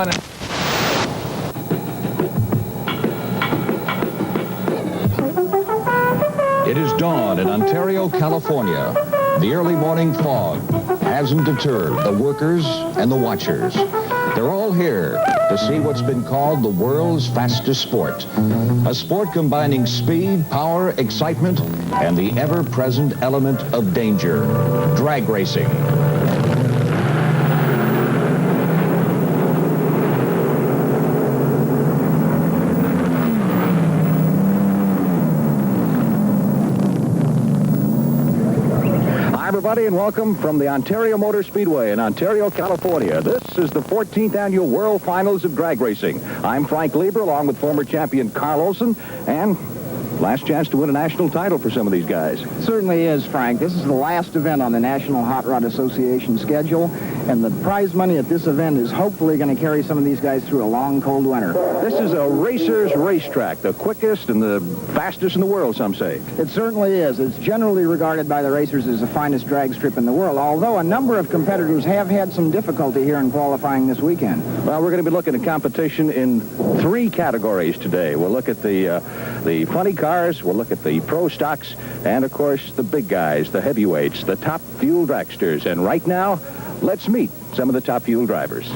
It is dawn in Ontario, California. The early morning fog hasn't deterred the workers and the watchers. They're all here to see what's been called the world's fastest sport. A sport combining speed, power, excitement, and the ever-present element of danger. Drag racing. Everybody, and welcome from the Ontario Motor Speedway in Ontario, California. This is the 14th Annual World Finals of Drag Racing. I'm Frank Lieber, along with former champion Carl Olson, and last chance to win a national title for some of these guys. It certainly is, Frank. This is the last event on the National Hot Rod Association schedule, and the prize money at this event is hopefully going to carry some of these guys through a long, cold winter. This is a racer's racetrack, the quickest and the fastest in the world, some say. It certainly is. It's generally regarded by the racers as the finest drag strip in the world, although a number of competitors have had some difficulty here in qualifying this weekend. Well, we're going to be looking at competition in 3 categories today. We'll look at the funny cars, we'll look at the pro stocks, and, of course, the big guys, the heavyweights, the top fuel dragsters. And right now, let's meet some of the top fuel drivers.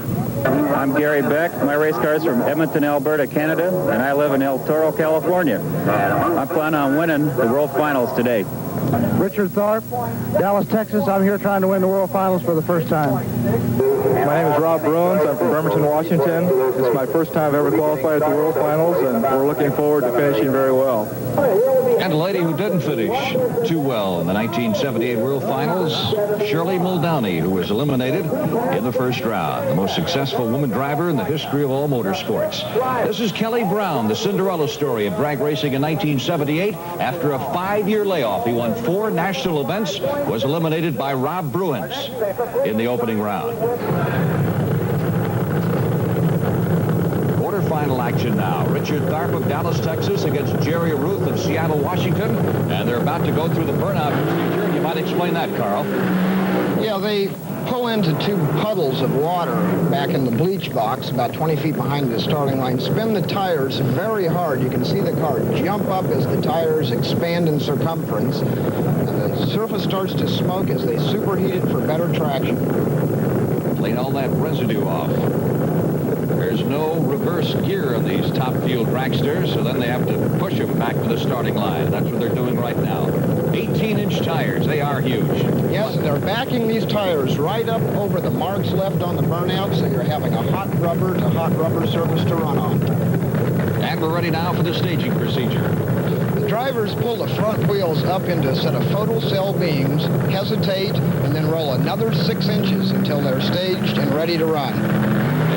I'm Gary Beck. My race car is from Edmonton, Alberta, Canada, and I live in El Toro, California. I plan on winning the World Finals today. Richard Tharp, Dallas, Texas. I'm here trying to win the World Finals for the first time. My name is Rob Bruins. I'm from Bremerton, Washington. It's my first time I've ever qualified at the World Finals, and we're looking forward to finishing very well. And a lady who didn't finish too well in the 1978 World Finals, Shirley Muldowney, who was eliminated in the first round. The most successful woman driver in the history of all motorsports. This is Kelly Brown, the Cinderella story of drag racing in 1978. After a 5-year layoff, he won 4 national events, was eliminated by Rob Bruins in the opening round. Quarterfinal action now. Richard Tharp of Dallas, Texas against Jerry Ruth of Seattle, Washington. And they're about to go through the burnout procedure. You might explain that, Carl. Yeah, they pull into 2 puddles of water back in the bleach box about 20 feet behind the starting line, spin the tires very hard. You can see the car jump up as the tires expand in circumference. And the surface starts to smoke as they superheat it for better traction. Clean all that residue off. There's no reverse gear in these top field dragsters, so then they have to push them back to the starting line. That's what they're doing right now. 18-inch tires, they are huge. Yes, and they're backing these tires right up over the marks left on the burnout, so you're having a hot rubber to hot rubber surface to run on. And we're ready now for the staging procedure. The drivers pull the front wheels up into a set of photocell beams, hesitate, and then roll another 6 inches until they're staged and ready to run.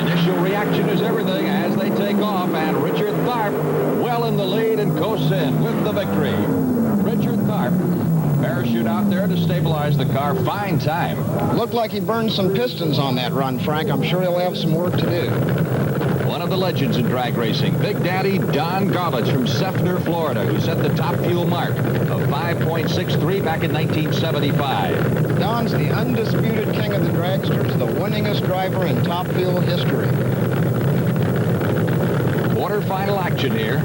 Initial reaction is everything as they take off, and Richard Tharp well in the lead and coasts in with the victory. Richard Tharp, parachute out there to stabilize the car. Fine time. Looked like he burned some pistons on that run, Frank. I'm sure he'll have some work to do. One of the legends in drag racing, Big Daddy Don Garlits from Seffner, Florida, who set the top fuel mark of 5.63 back in 1975. Don's the undisputed king of the dragsters, the winningest driver in top fuel history. Quarterfinal action here.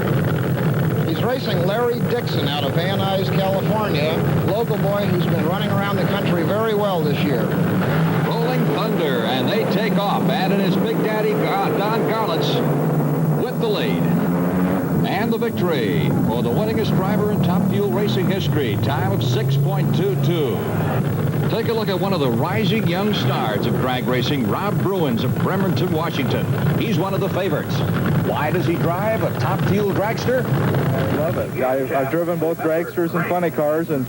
He's racing Larry Dixon out of Van Nuys, California, local boy who's been running around the country very well this year. Rolling Thunder, and they take off, and it is Big Daddy Don Garlits with the lead. And the victory for the winningest driver in top fuel racing history, time of 6.22. Take a look at one of the rising young stars of drag racing, Rob Bruins of Bremerton, Washington. He's one of the favorites. Why does he drive a top fuel dragster? I love it. I've driven both dragsters and funny cars, and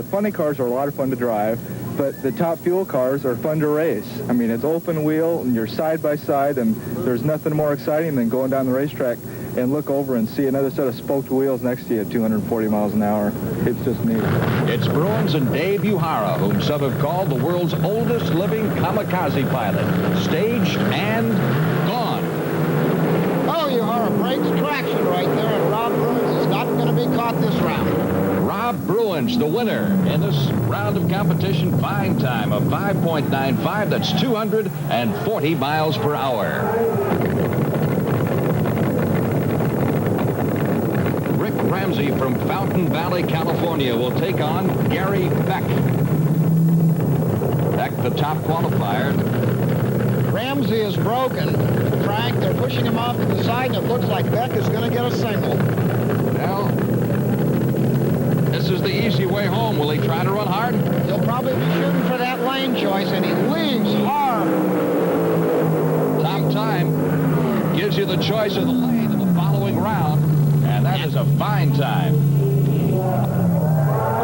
funny cars are a lot of fun to drive, but the top fuel cars are fun to race. I mean, it's open wheel, and you're side by side, and there's nothing more exciting than going down the racetrack and look over and see another set of spoked wheels next to you at 240 miles an hour. It's just neat. It's Bruins and Dave Uhara, whom some have called the world's oldest living kamikaze pilot. Staged and gone. Oh, Uhara breaks traction right there, and Rob Bruins is not going to be caught this round. Rob Bruins, the winner in this round of competition. Fine time of 5.95. That's 240 miles per hour. Ramsey from Fountain Valley, California, will take on Gary Beck. Beck, the top qualifier. Ramsey is broken. Frank, they're pushing him off to the side, and it looks like Beck is going to get a single. Well, this is the easy way home. Will he try to run hard? He'll probably be shooting for that lane choice, and he leaves hard. Top time gives you the choice of the lane in the following round, and that is a fine time.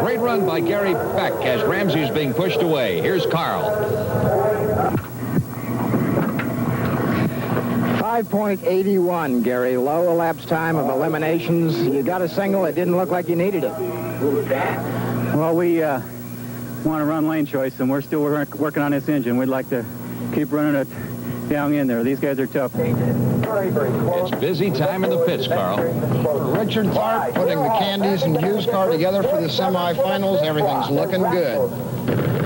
Great run by Gary Beck as Ramsey's being pushed away. Here's Carl. 5.81, Gary. Low elapsed time of eliminations. You got a single. It didn't look like you needed it. Well, we want to run lane choice, and we're still working on this engine. We'd like to keep running it down in there. These guys are tough. It's busy time in the pits, Carl. Richard Tharp putting the Candies and Hughes car together for the semifinals. Everything's looking good.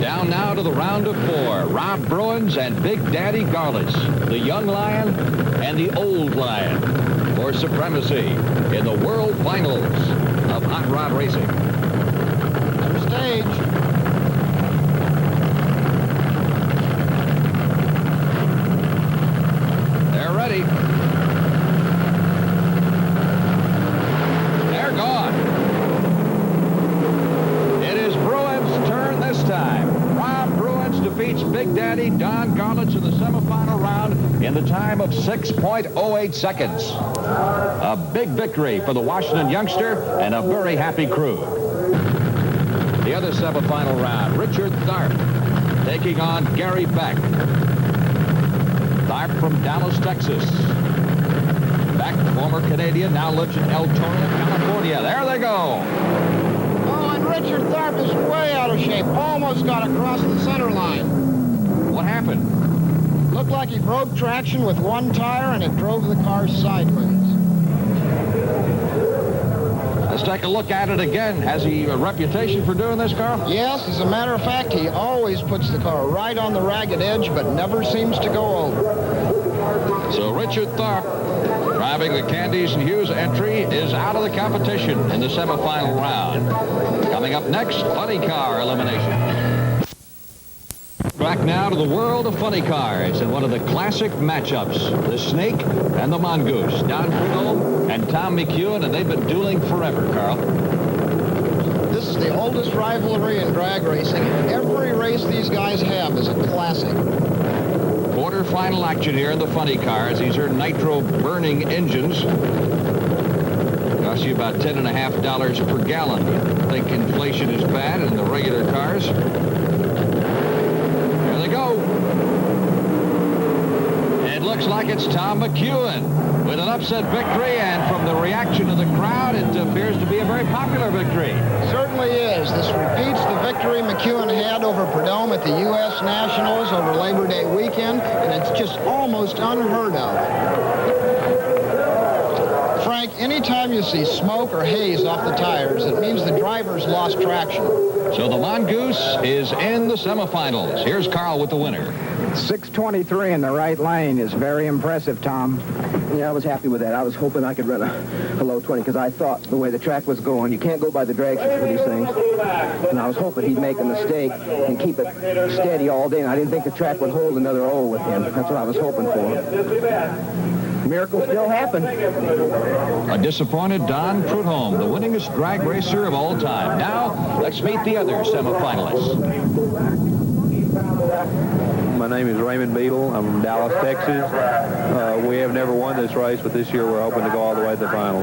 Down now to the round of 4. Rob Bruins and Big Daddy Garlitz, the young lion and the old lion, for supremacy in the world finals of hot rod racing. Center stage. They're ready. They're gone. It is Bruins' turn this time. Rob Bruins defeats Big Daddy Don Garlitz in the semifinal round in the time of 6.08 seconds. A big victory for the Washington youngster and a very happy crew. The other semifinal round, Richard Tharp taking on Gary Beck. Tharp from Dallas, Texas. Beck, former Canadian, now lives in El Toro, California. There they go. Oh, and Richard Tharp is way out of shape. Almost got across the center line. What happened? Looked like he broke traction with one tire, and it drove the car sideways. Let's take a look at it again. Has he a reputation for doing this, Carl? Yes, as a matter of fact, he always puts the car right on the ragged edge, but never seems to go over. So Richard Tharp, driving the Candies and Hughes entry, is out of the competition in the semifinal round. Coming up next, funny car elimination. Back now to the world of funny cars and one of the classic matchups, the Snake and the Mongoose. Don Prudhomme and Tom McEwen, and they've been dueling forever, Carl. This is the oldest rivalry in drag racing. Every race these guys have is a classic. Quarter-final action here in the funny cars. These are nitro-burning engines. Cost you about $10.50 per gallon. You think inflation is bad in the regular cars? There they go. It looks like it's Tom McEwen with an upset victory, and from the reaction of the crowd, it appears to be a very popular victory. Certainly is. This repeats the victory McEwen had over Prudhomme at the U.S. Nationals over Labor Day weekend, and it's just almost unheard of. Frank, anytime you see smoke or haze off the tires, it means the driver's lost traction. So the Mongoose is in the semifinals. Here's Carl with the winner. 6:23 in the right lane is very impressive, Tom. Yeah, I was happy with that. I was hoping I could run a low 20 because I thought the way the track was going, you can't go by the drag strip for these things. And I was hoping he'd make a mistake and keep it steady all day. And I didn't think the track would hold another O with him. That's what I was hoping for. Miracle still happened. A disappointed Don Prudhomme, the winningest drag racer of all time. Now, let's meet the other semifinalists. My name is Raymond Beadle. I'm from Dallas, Texas. We have never won this race, but this year we're hoping to go all the way to the final.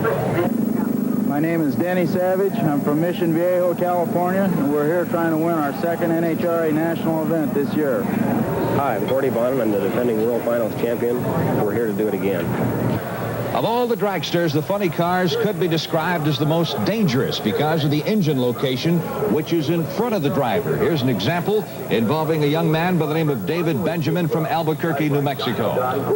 My name is Denny Savage. I'm from Mission Viejo, California, and we're here trying to win our second NHRA national event this year. Hi, I'm Gordy Bonham. I'm the defending World Finals champion. We're here to do it again. Of all the dragsters, the funny cars could be described as the most dangerous because of the engine location, which is in front of the driver. Here's an example involving a young man by the name of David Benjamin from Albuquerque, New Mexico.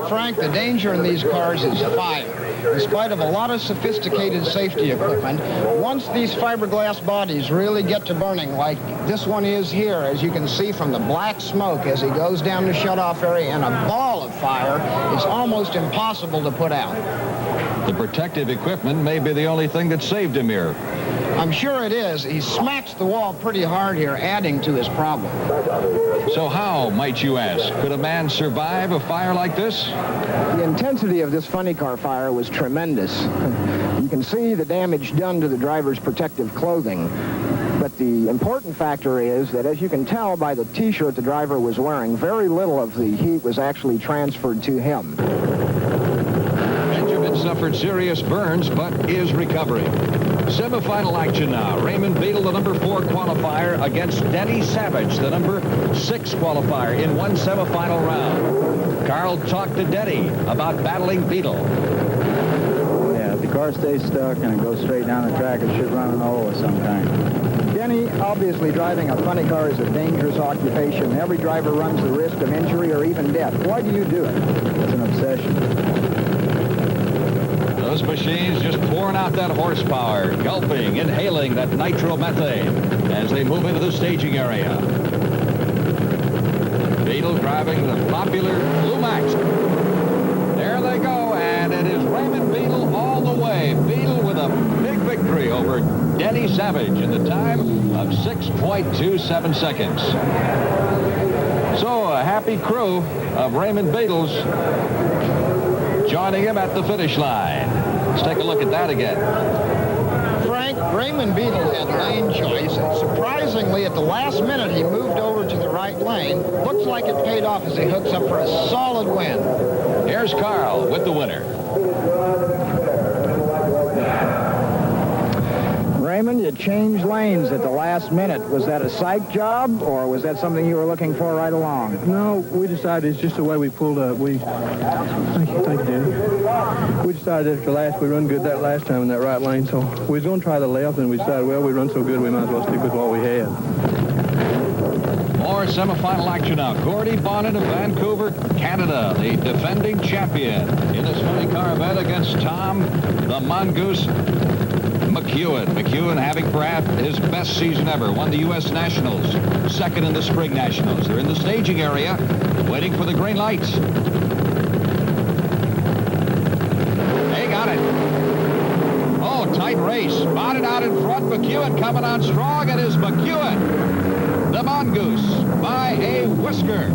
Frank, the danger in these cars is fire. In spite of a lot of sophisticated safety equipment, once these fiberglass bodies really get to burning, like this one is here, as you can see from the black smoke as he goes down the shutoff area, and a ball of fire is almost impossible to put out. The protective equipment may be the only thing that saved him here. I'm sure it is. He smacks the wall pretty hard here, adding to his problem. So how, might you ask, could a man survive a fire like this? The intensity of this funny car fire was tremendous. You can see the damage done to the driver's protective clothing. But the important factor is that, as you can tell by the T-shirt the driver was wearing, very little of the heat was actually transferred to him. Benjamin suffered serious burns, but is recovering. Semifinal action now. Raymond Beadle, the number 4 qualifier, against Denny Savage, the number 6 qualifier, in one semifinal round. Carl talked to Denny about battling Beadle. Yeah, if the car stays stuck and it goes straight down the track, it should run an hole of some kind. Denny, obviously driving a funny car is a dangerous occupation. Every driver runs the risk of injury or even death. Why do you do it? It's an obsession. Those machines just pouring out that horsepower, gulping, inhaling that nitromethane as they move into the staging area. Beadle driving the popular Blue Max. There they go, and it is Raymond Beadle all the way. Beadle with a big victory over Denny Savage in the time of 6.27 seconds. So a happy crew of Raymond Beadles joining him at the finish line. Let's take a look at that again. Frank, Raymond Beadle had lane choice, and surprisingly, at the last minute, he moved over to the right lane. Looks like it paid off as he hooks up for a solid win. Here's Carl with the winner. Raymond, you changed lanes at the last minute. Was that a psych job, or was that something you were looking for right along? No, we decided it's just the way we pulled up. Thank you, Danny. We decided after last, we run good that last time in that right lane, so we was going to try the left, and we decided, well, we run so good, we might as well stick with what we had. More semifinal action now. Gordy Bonnet of Vancouver, Canada, the defending champion in this funny car event against Tom the Mongoose McEwen. McEwen having perhaps his best season ever. Won the U.S. Nationals, second in the Spring Nationals. They're in the staging area, waiting for the green lights. They got it. Oh, tight race. Bonnet out in front. McEwen coming on strong. It is McEwen, the Mongoose, by a whisker.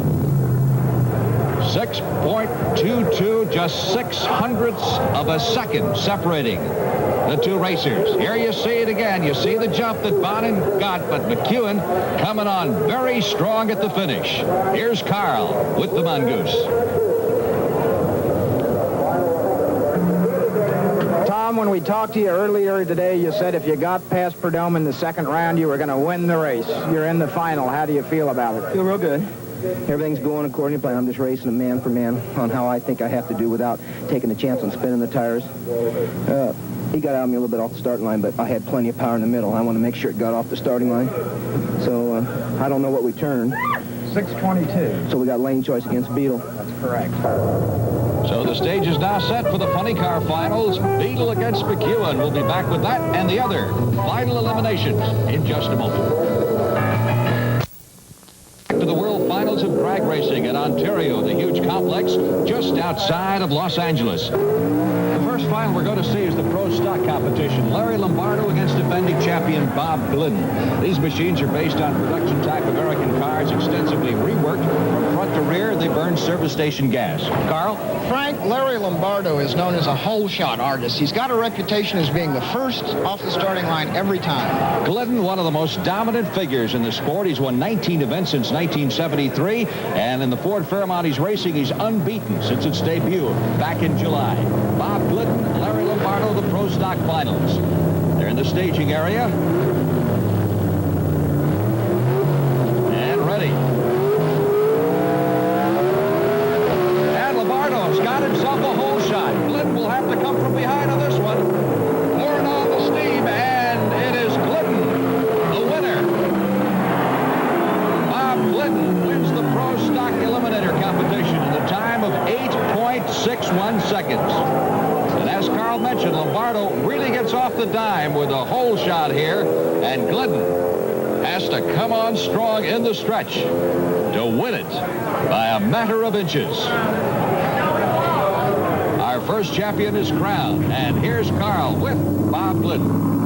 6.22, just 6/100ths of a second separating the two racers. Here you see it again. You see the jump that Bonnet got, but McEwen coming on very strong at the finish. Here's Carl with the Mongoose. Tom, when we talked to you earlier today, you said if you got past Perdomo in the second round, you were going to win the race. You're in the final. How do you feel about it? Feel real good. Everything's going according to plan. I'm just racing a man for man on how I think I have to do without taking a chance on spinning the tires. He got out of me a little bit off the starting line, but I had plenty of power in the middle. I want to make sure it got off the starting line. So I don't know what we turned. 6:22. So we got lane choice against Beadle. That's correct. So the stage is now set for the funny car finals. Beadle against McEwen. We'll be back with that and the other final eliminations in just a moment. To the World Finals of Drag Racing in Ontario, the huge complex just outside of Los Angeles. The first final we're going to see is the Pro Stock competition. Larry Lombardo against defending champion Bob Glidden. These machines are based on production-type American cars, extensively reworked from front to rear. They burn service station gas. Carl? Frank, Larry Lombardo is known as a hole-shot artist. He's got a reputation as being the first off the starting line every time. Glidden, one of the most dominant figures in the sport. He's won 19 events since 1973, and in the Ford Fairmont he's racing, he's unbeaten since its debut back in July. Bob Glidden, Larry Lombardo, the Pro Stock Finals. They're in the staging area. And ready. And Lombardo's got himself a hole shot. Glidden will have to come from behind on this one. Pouring on the steam, and it is Glidden, the winner. Bob Glidden wins the Pro Stock Eliminator competition in the time of 8.61 seconds. And as Carl mentioned, Lombardo really gets off the dime with a hole shot here, and Glidden has to come on strong in the stretch to win it by a matter of inches. Our first champion is crowned. And here's Carl with Bob Glidden.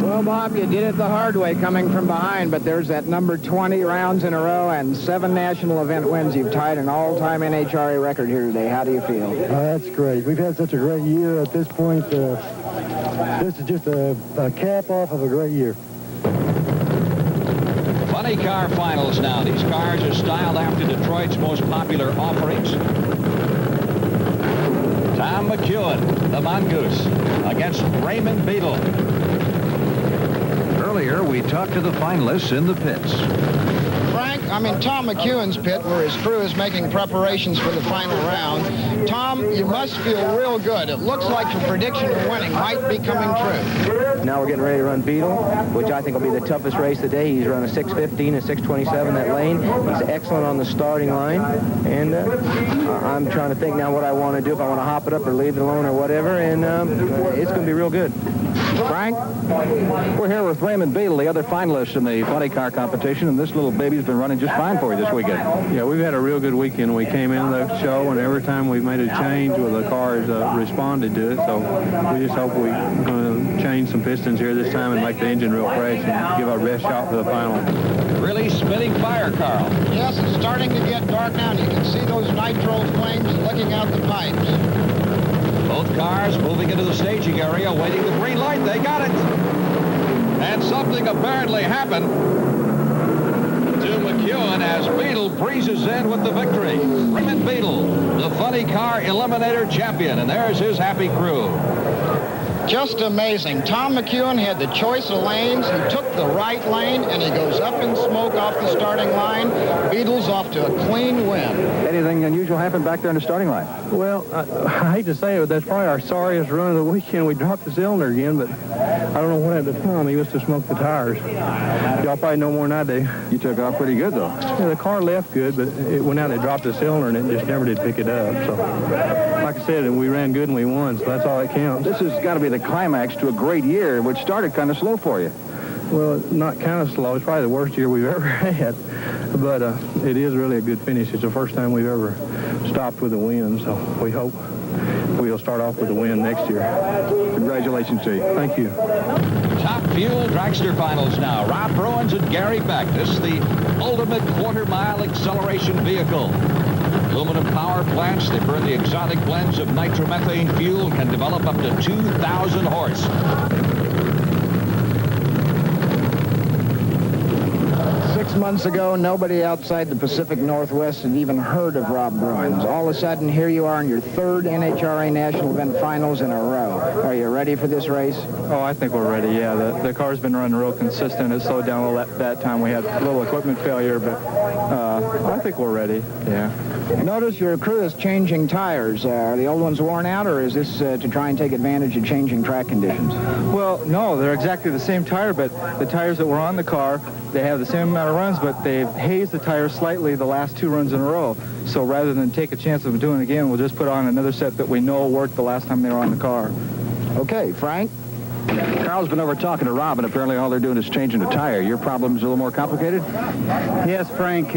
Well, Bob, you did it the hard way coming from behind, but there's that number 20 rounds in a row and 7 national event wins. You've tied an all-time NHRA record here today. How do you feel? That's great. We've had such a great year at this point. This is just a cap off of a great year. Funny car finals now. These cars are styled after Detroit's most popular offerings. Tom McEwen, the Mongoose, against Raymond Beadle. Earlier, we talked to the finalists in the pits. Frank, Tom McEwen's pit, where his crew is making preparations for the final round. Tom, you must feel real good. It looks like your prediction of winning might be coming true. Now we're getting ready to run Beetle, which I think will be the toughest race today. He's run a 6:15 and 6:27 that lane. He's excellent on the starting line. And I'm trying to think now what I want to do, if I want to hop it up or leave it alone or whatever. And it's going to be real good. Frank? We're here with Raymond Beadle, the other finalist in the funny car competition, and this little baby's been running just fine for you this weekend. Yeah, we've had a real good weekend. We came in the show, and every time we've made a change, well, the cars responded to it, so we just hope we're going to change some pistons here this time and make the engine real fresh and give our best shot for the final. Really spinning fire, Carl. Yes, it's starting to get dark now, and you can see those nitro flames licking out the pipes. Both cars moving into the staging area, waiting the green light. They got it. And something apparently happened to McEwen as Beadle breezes in with the victory. Raymond Beadle, the funny car eliminator champion, and there's his happy crew. Just amazing. Tom McEwen had the choice of lanes. He took the right lane, and he goes up in smoke off the starting line. Beadle's off to a clean win. Anything unusual happened back there in the starting line? Well, I hate to say it, but that's probably our sorriest run of the weekend. We dropped the cylinder again, but I don't know what happened to Tom. He must have smoked the tires. Y'all probably know more than I do. You took off pretty good, though. Yeah, the car left good, but it went out and it dropped the cylinder, and it just never did pick it up. So, like I said, we ran good and we won, so that's all that counts. This has got to be the climax to a great year, which started kind of slow for you. Well, not kind of slow. It's probably the worst year we've ever had. But it is really a good finish. It's the first time we've ever stopped with a win, so we hope we'll start off with a win next year. Congratulations to you. Thank you. Top Fuel Dragster Finals now. Rob Bruins and Gary Beck. This is the ultimate quarter-mile acceleration vehicle. Aluminum power plants, they burn the exotic blends of nitromethane fuel, can develop up to 2,000 horse. 6 months ago, nobody outside the Pacific Northwest had even heard of Rob Bruins. All of a sudden, here you are in your 3rd NHRA National Event Finals in a row. Are you ready for this race? Oh, I think we're ready, yeah. The car's been running real consistent. It slowed down a little that time. We had a little equipment failure, but I think we're ready, yeah. Notice your crew is changing tires. Are the old ones worn out, or is this to try and take advantage of changing track conditions? Well, no, they're exactly the same tire, but the tires that were on the car, they have the same amount of runs, but they've hazed the tires slightly the last 2 runs in a row. So rather than take a chance of doing it again, we'll just put on another set that we know worked the last time they were on the car. Okay, Frank? Carl's been over talking to Rob, and apparently all they're doing is changing the tire. Your problem's a little more complicated? Yes, Frank.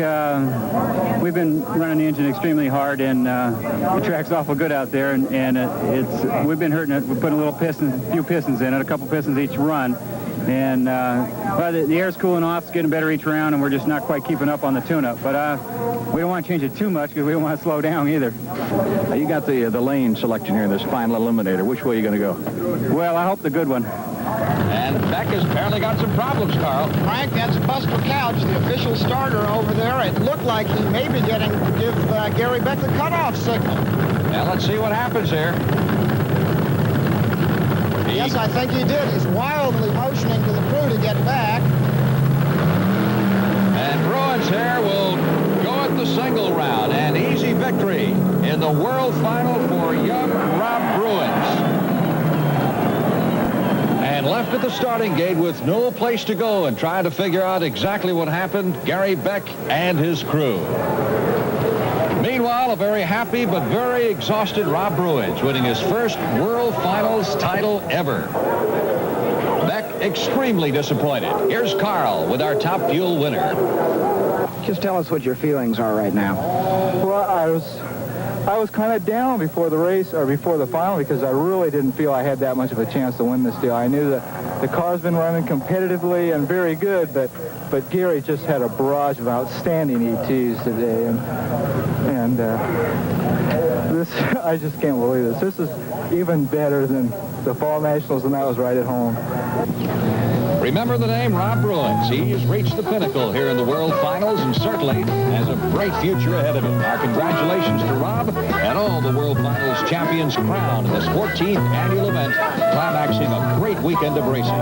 We've been running the engine extremely hard, and the track's awful good out there, and we've been hurting it. We're putting a few pistons in it, a couple pistons each run. And well, the air's cooling off, it's getting better each round, and we're just not quite keeping up on the tune-up. But we don't want to change it too much because we don't want to slow down either. You got the lane selection here in this final eliminator. Which way are you going to go? Well, I hope the good one. And Beck has apparently got some problems, Carl. Frank, that's Buster Couch, the official starter over there. It looked like he may be getting to give Gary Beck the cutoff signal. Now, let's see what happens here. Yes, I think he did. He's wildly motioning to the crew to get back. And Bruins here will go at the single round. An easy victory in the world final for young Rob Bruins. And left at the starting gate with no place to go and trying to figure out exactly what happened, Gary Beck and his crew. Meanwhile, a very happy but very exhausted Rob Bruins winning his first World Finals title ever. Beck extremely disappointed. Here's Carl with our Top Fuel winner. Just tell us what your feelings are right now. Well, I was I was kind of down before the race, or before the final, because I really didn't feel I had that much of a chance to win this deal. I knew that the car's been running competitively and very good, but Gary just had a barrage of outstanding ETs today, and this, I just can't believe this. This is even better than the Fall Nationals, and that was right at home. Remember the name Rob Bruins. He's reached the pinnacle here in the World Finals and certainly has a bright future ahead of him. Our congratulations to Rob and all the World Finals champions crowned in this 14th annual event, climaxing a great weekend of racing.